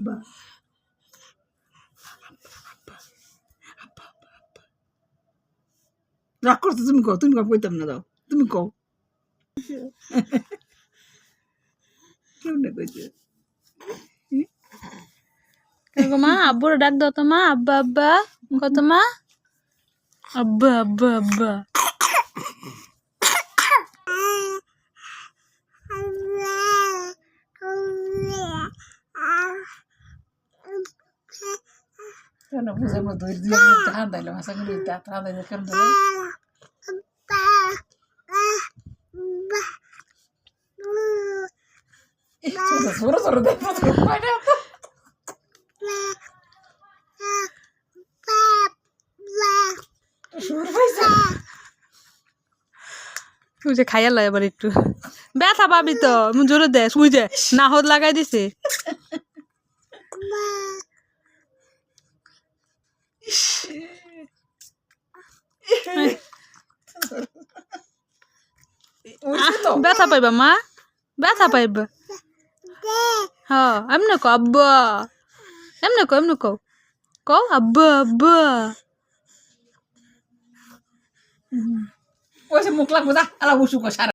আব্বা রাগ করছো তুমি কও তুমি কইতাম না দাও তুমি কও কেমনে কইছে মা আব্বুর ডাক দাও তো মা আব্বা আব্বা কত মা আব্বা আব্বা আব্বা Ano po sa mga tuwid diyan ng tahan dahil masang ulit tahan dahil kan dahil suara dahil po sa kumain na po তুই যে খাইয়া লয় এবার একটু ব্যথা পাবি তো জোরে দে শুই দে না হদ লাগাই দিছে ব্যথা পাইবা মা ব্যথা পাইবা হ্যাঁ এমনি কো আব্বা এমনি কো কও আব্বা আব্বা ওই সে মুখ লাগবো যা আলা বসু কো সারা